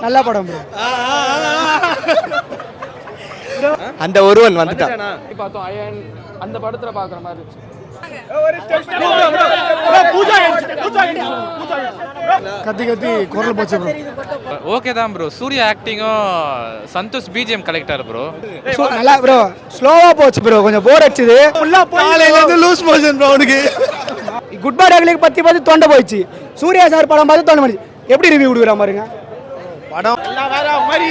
நல்ல படம் ப்ரோ. அந்த ஒருவன் வந்துட்டான் பார்த்தோம் அயன் அந்த படத்துல பாக்குற மாதிரி இருந்துச்சு. கத்தி கத்தி குரல் போச்சு ப்ரோ. ஓகே தான் ப்ரோ. சூர்யா ஆக்டிங்கும் சந்தோஷ் பிஜிஎம் கலெக்டர் ப்ரோ. நல்லா ப்ரோ. ஸ்லோவா போச்சு ப்ரோ, கொஞ்சம் போர் அடிச்சுது. ஃபுல்லா காலையில இருந்து லூஸ் மோஷன் ப்ரோ அவனுக்கு. குட் பை டாக்லிக்கு பத்தி பார்த்து தொண்டை போயிடுச்சு. சூர்யா சார் படம் பார்த்து தொண்டை போயிடுச்சு. எப்படி ரிவ்யூ கொடுக்குற மாதிரிங்க படம்? எல்லாம் வேற மாதிரி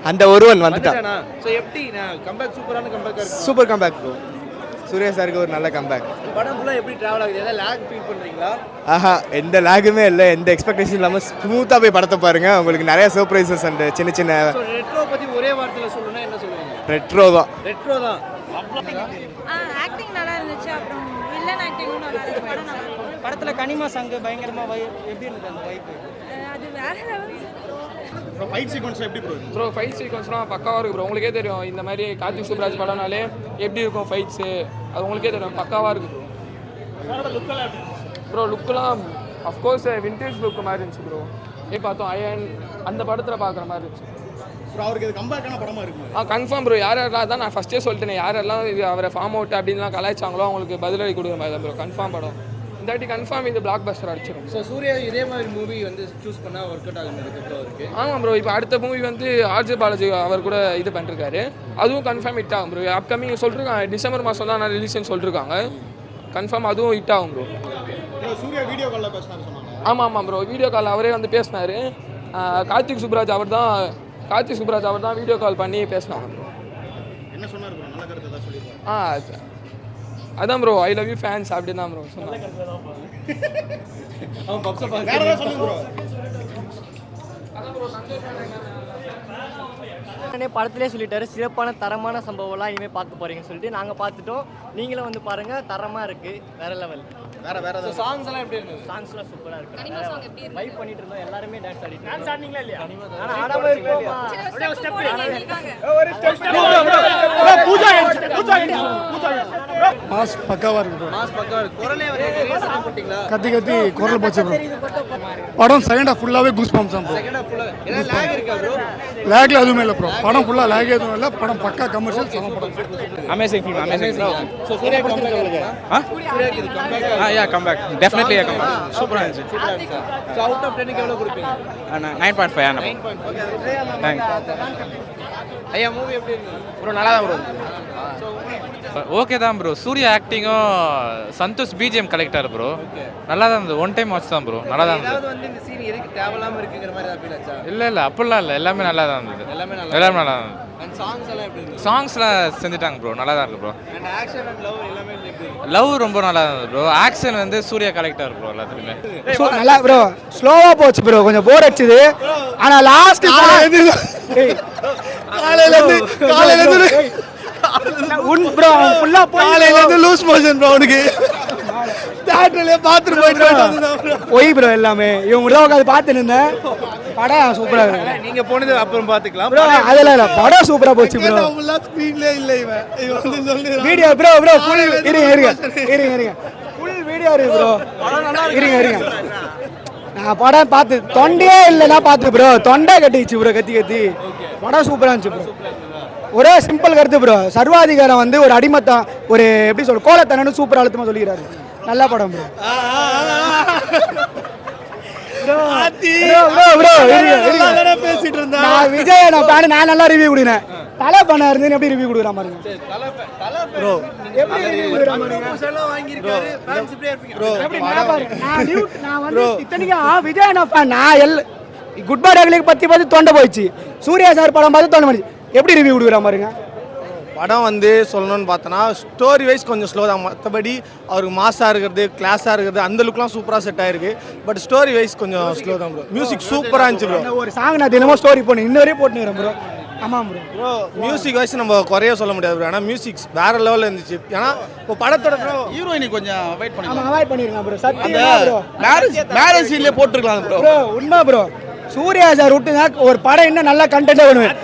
அந்த ஒருவன் வந்துட்டான். சோ எப்படி கம்பேக் சூப்பரான கம்பேக் இருக்கு. Super comeback bro. சூர்யா சாருக்கு ஒரு நல்ல கம்பேக். படம் ஃபுல்லா எப்படி டிராவல் ஆகுது? ஏதாவது லாக் ஃபீல் பண்றீங்களா? ஆஹா, எந்த லாகுமே இல்லை, எந்த எக்ஸ்பெக்டேஷன் இல்லாமல் ஸ்மூத்தாக போய் படத்தை பாருங்க. உங்களுக்கு நிறைய சர்ப்ரைசஸ் அண்ட் சின்ன சின்ன. ரெட்ரோ பத்தி ஒரே வார்த்தையில சொல்லணும்னா என்ன சொல்லுவீங்க? ரெட்ரோ தான். ரெட்ரோ தான். ஆக்டிங் நல்லா இருந்துச்சு. அப்புறம் வில்லன் ஆக்டிங்கும் நல்லா இருந்துச்சு. படம் நல்லா இருந்துச்சு. படத்துல கனிமா சங்கு பயங்கரமா எப்படி இருந்தது அந்த வைப்? அது வேற லெவல். ப்ரோ ஃபைட் சீக்வென்ஸ் எப்படி ப்ரோ? ப்ரோ ஃபைட் சீக்வன்ஸ்லாம் பக்காவாக இருக்குது ப்ரோ. உங்களுக்கே தெரியும் இந்த மாதிரி கார்த்திக் சுப்ராஜ் படம்னாலே எப்படி இருக்கும் ஃபைட்ஸு, அது உங்களுக்கே தெரியும் பக்காவாக இருக்குது ப்ரோ. லுக்கெலாம் அஃப்கோர்ஸ் விண்டேஜ் லுக் மாதிரி இருந்துச்சு ப்ரோ. பார்த்தோம் அயன் அந்த படத்தில் பார்க்குற மாதிரி இருந்துச்சு ப்ரோ. அவருக்கு இது கம்பேக்கான படமா இருக்கு. Confirm bro. யாரெல்லாம் தான் நான் ஃபஸ்ட்டே சொல்லிட்டேன், யாரெல்லாம் இது அவரை ஃபார்ம் அவுட் அப்படின்லாம் கலாய்ச்சாங்களோ அவங்களுக்கு பதிலடி கொடுக்குற மாதிரி தான் ப்ரோ. கன்ஃபார்ம் படம் இந்த வாட்டி கன்ஃபார்ம் இது பிளாக் பஸ்டர் அடிச்சிடும். ஸோ சூர்யா இதே மாதிரி மூவி வந்து சூஸ் பண்ணால் ஒர்க் அவுட் ஆகும் இருக்கு. ஆமாம் ப்ரோ. இப்போ அடுத்த மூவி வந்து ஆர்ஜே பாலாஜி அவர் கூட இது பண்ணிருக்காரு, அதுவும் கன்ஃபார்ம் ஹிட் ஆகும் ப்ரோ. அப்கமிங் சொல்லிருக்காங்க டிசம்பர் மாதம் தான் நான் ரிலீஸ்ன்னு சொல்லிருக்காங்க. கன்ஃபார்ம் அதுவும் ஹிட் ஆகும் ப்ரோ. சூர்யா வீடியோ காலில் பேசினாரு சொன்னாங்க. ஆமாம் ப்ரோ. வீடியோ கால் அவரே வந்து பேசினார். கார்த்திக் சுப்ராஜ் அவர் தான் வீடியோ கால் பண்ணி பேசினாங்க ப்ரோ. என்ன சொன்னார் ப்ரோ? நல்ல கருத்து தான் சொல்லியிருக்காங்க. அதான் bro, I love you fans அப்படி தான் ப்ரோ சொன்னாங்க. அவன் பப்ஸை பார்த்து வேற ஏதாவது சொல்லுங்க ப்ரோ. படத்திலே சொல்லிட்டாரு, சிறப்பான தரமான சம்பவம்லாம் இனிமேல் பார்க்க போறீங்கன்னு சொல்லிட்டு நாங்கள் பார்த்துட்டோம். நீங்களும் வந்து பாருங்க, தரமா இருக்கு, வேற லெவல். வேற சாங்ஸ் எல்லாம் எப்படி இருந்தது? சாங்ஸ்லாம் சூப்பரா இருக்கு. வைப் பண்ணிட்டு இருந்தோம், எல்லாருமே டான்ஸ் ஆடிட்டு. டான்ஸ் ஆடுனீங்களா இல்லையா? ஆனா ஆடாம இருக்கோமா? ஒரு ஸ்டெப் மாஸ் பக்காவா இருக்கு. மாஸ் பக்கா இருக்கு. குரலே வந்து ரீசன் போட்டீங்களா? கத்தி கத்தி குரல் போச்சு ப்ரோ. படம் செகண்ட் ஹாஃப் ஃபுல்லாவே கூஸ் பம்ப்ஸ் தான் ப்ரோ. செகண்ட் ஹாஃப் ஃபுல்லா என்ன லாக் இருக்கா ப்ரோ? லாக்ல எதுவுமே இல்லை ப்ரோ. படம் ஃபுல்லா லாக் எதுவும் இல்லை. படம் பக்கா கமர்ஷியல் சம படம். Amazing film, amazing. So Suriya comeback இருக்கா? சூர்யாக்கு இது comeback. Yeah comeback, definitely yeah comeback. சூப்பரா இருந்துச்சு. சூப்பரா இருந்துச்சு. சோ அவுட் ஆஃப் 10 க்கு எவ்வளவு கொடுப்பீங்க? 9.5 ஆனா. 9.5. தேங்க்ஸ். ஐயா மூவி எப்படி இருந்தது ப்ரோ? நல்லா தான் ப்ரோ. ஓகே தான் ப்ரோ. சூர்யா ஆக்டிங்கும் சந்தோஷ் பிஜிஎம் கலெக்டர் ப்ரோ. நல்லா தான் இருந்தது. ஒன் டைம் வாட்ச் தான் ப்ரோ. நல்லா தான் இருந்தது. அதாவது வந்து இந்த சீன் எதுக்கு தேவலாம இருக்குங்கிற மாதிரி தான் ஃபீல் ஆச்சா? இல்லை அப்படிலாம் இல்லை, எல்லாமே நல்லா தான் இருந்தது. எல்லாமே நல்லா இருந்தது. அண்ட் சாங்ஸ் எல்லாம் எப்படி இருந்தது? சாங்ஸ்லாம் செஞ்சுட்டாங்க ப்ரோ, நல்லா தான் இருக்கு bro. And action and love எல்லாமே எப்படி இருக்கு? லவ் ரொம்ப நல்லா இருந்தது ப்ரோ. ஆக்ஷன் வந்து சூர்யா கலெக்டர் ப்ரோ எல்லாத்துலையுமே. நல்லா ப்ரோ. ஸ்லோவா போச்சு ப்ரோ, கொஞ்சம் போர் அடிச்சுது. ஆனா லாஸ்ட் போய் ப்ரோ எல்லாமே இவங்க உட்காந்து பார்த்து நின்றேன். படம் சூப்பரா இருக்கு. நீங்க போனது அப்புறம் பாத்துக்கலாம். அதெல்லாம் இல்ல, படம் சூப்பரா போச்சு ப்ரோ. வீடியோ ப்ரோ ஃபுல் இருங்க ஃபுல் வீடியோ இருக்கு ப்ரோ. இருங்க நான் படம் பார்த்து தொண்டையே இல்லைன்னா பார்த்து ப்ரோ, தொண்டை கட்டிச்சு ப்ரோ கத்தி. படம் சூப்பரா இருந்துச்சு ப்ரோ. ஒரே சிம்பிள் கருத்து ப்ரோ, சர்வாதிகாரம் வந்து ஒரு அடிமத்தான், ஒரு எப்படி சொல்ற கோலத்தனன்னு சூப்பர் அழுத்தமா சொல்லிக்கிறாரு. நல்ல படம் ப்ரோ. நான் விஜய் நான் நல்லா ரிவ்யூ கொடுக்குறேன். தலை பண்ண இருந்து எப்படி ரிவ்யூ கொடுக்குற மாதிரி ப்ரோ? குட் பை டாக்லிக்கு பத்தி பார்த்து தொண்டை போயிடுச்சு. சூர்யா சார் படம் பார்த்து தொண்டை போயிடுச்சு. எப்படி ரிவ்யூ கொடுக்குற மாதிரிங்க படம் வந்து சொல்லணும்னு பார்த்தோன்னா ஸ்டோரி வைஸ் கொஞ்சம் ஸ்லோ தான். மற்றபடி அவருக்கு மாஸாக இருக்கிறது, கிளாஸாக இருக்கிறது, அந்த லுக்லாம் சூப்பராக செட் ஆயிருக்கு. பட் ஸ்டோரி வைஸ் கொஞ்சம் ஸ்லோ தான் ப்ரோ. மியூசிக் சூப்பராக இருந்துச்சு ப்ரோ. ஒரு சாங் நான் தினமும் ஸ்டோரி போடணும், இன்ன வரையும் போட்டுக்கிறேன் ப்ரோ. ஆமாம் ப்ரோ. மியூசிக் வைஸ் நம்ம குறைய சொல்ல முடியாது ப்ரோ. ஆனால் மியூசிக்ஸ் வேற லெவலில் இருந்துச்சு. ஏன்னா இப்போ படத்தோட ப்ரோ ஹீரோயினி கொஞ்சம் அவாய்ட் பண்ணிருக்காங்க ப்ரோ. சத்தியமா ப்ரோ மேரேஜ் சீன்லேயே போட்டுருக்கலாம் ப்ரோ. உண்மை ப்ரோ. சூர்யா சார் விட்டுங்க ஒரு படம் இன்னும் நல்லா கண்டென்ட்டாக பண்ணுவேன்.